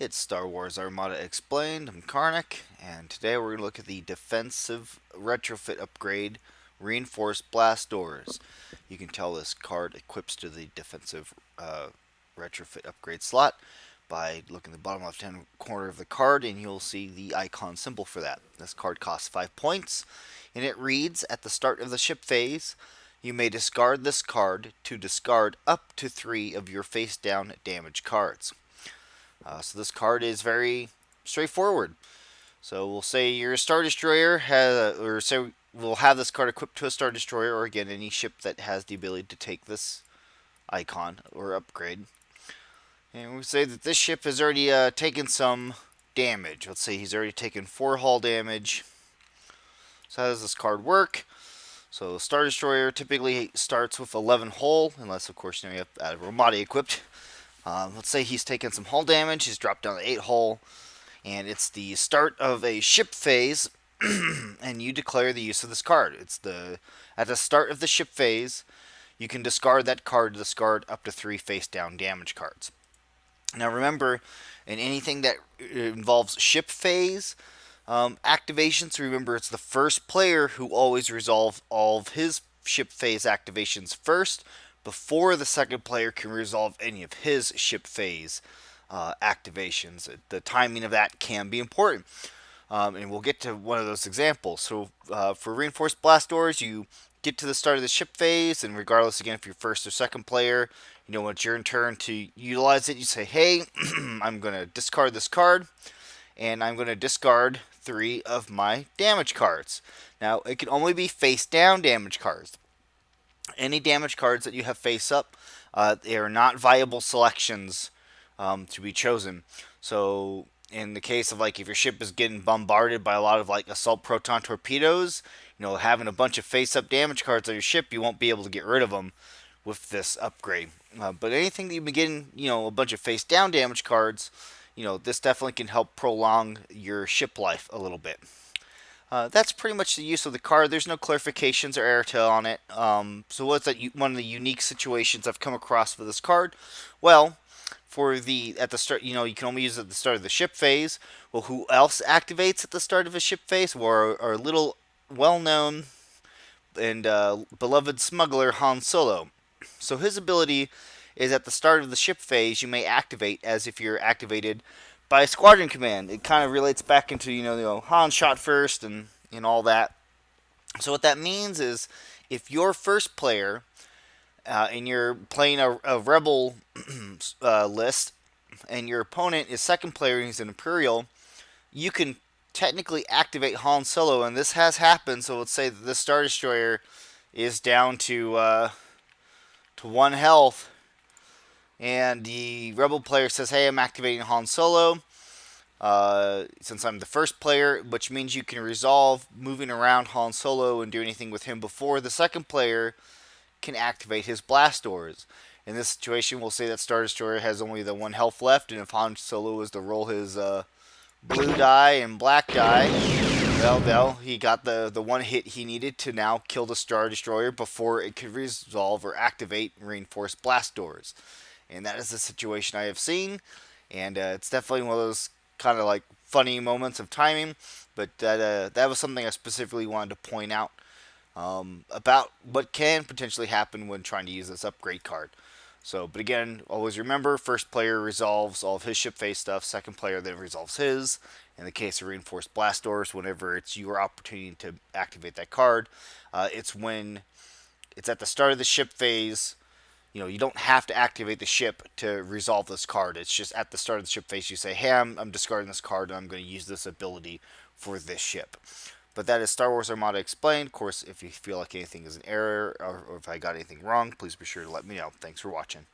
It's Star Wars Armada Explained. I'm Karnak, and today we're going to look at the defensive retrofit upgrade, reinforced blast doors. You can tell this card equips to the defensive retrofit upgrade slot by looking at the bottom left hand corner of the card, and you'll see the icon symbol for that. This card costs 5 points, and it reads, at the start of the ship phase, you may discard this card to discard up to 3 of your face down damage cards. So this card is very straightforward. So we'll say your Star Destroyer has, or say we'll have this card equipped to a Star Destroyer, or again any ship that has the ability to take this icon or upgrade. And we say that this ship has already taken some damage. Let's say he's already taken 4 hull damage. So how does this card work? So Star Destroyer typically starts with 11 hull, unless of course you have Armada equipped. Let's say he's taken some hull damage, he's dropped down to 8 hull, and it's the start of a ship phase, and you declare the use of this card. At the start of the ship phase, you can discard that card to discard up to 3 face down damage cards. Now remember, in anything that involves ship phase activations, remember it's the first player who always resolve all of his ship phase activations first, before the second player can resolve any of his ship phase activations. The timing of that can be important. And we'll get to one of those examples. So for reinforced blast doors, you get to the start of the ship phase, and regardless, again, if you're first or second player, you know, when it's your turn to utilize it, you say, hey, I'm going to discard this card, and I'm going to discard 3 of my damage cards. Now, it can only be face down damage cards. Any damage cards that you have face up, they are not viable selections to be chosen. So in the case of, like, if your ship is getting bombarded by a lot of like assault proton torpedoes, you know, having a bunch of face up damage cards on your ship, you won't be able to get rid of them with this upgrade. But anything that you've been getting, you know, a bunch of face down damage cards, you know, this definitely can help prolong your ship life a little bit. That's pretty much the use of the card. There's no clarifications or airtail on it. So what's that? One of the unique situations I've come across for this card? Well, at the start, you know, you can only use it at the start of the ship phase. Well, who else activates at the start of a ship phase? Well, our little well-known and beloved smuggler Han Solo. So his ability is at the start of the ship phase, you may activate as if you're activated by squadron command. It kind of relates back into, you know, Han shot first and all that. So what that means is, if you're first player and you're playing a rebel list, and your opponent is second player and he's an Imperial, you can technically activate Han Solo, and this has happened. So let's say that the Star Destroyer is down to 1 health, and the rebel player says, hey, I'm activating Han Solo since I'm the first player, which means you can resolve moving around Han Solo and do anything with him before the second player can activate his blast doors. In this situation, we'll say that Star Destroyer has only the 1 health left, and if Han Solo was to roll his blue die and black die, well, he got the 1 hit he needed to now kill the Star Destroyer before it could resolve or activate reinforced blast doors. And that is the situation I have seen, and it's definitely one of those kind of like funny moments of timing, but that was something I specifically wanted to point out about what can potentially happen when trying to use this upgrade card. So, but again, always remember, first player resolves all of his ship phase stuff, second player then resolves his. In the case of reinforced blast doors, whenever it's your opportunity to activate that card, it's when it's at the start of the ship phase. You know, you don't have to activate the ship to resolve this card. It's just at the start of the ship phase, you say, hey, I'm discarding this card, and I'm going to use this ability for this ship. But that is Star Wars Armada Explained. Of course, if you feel like anything is an error, or if I got anything wrong, please be sure to let me know. Thanks for watching.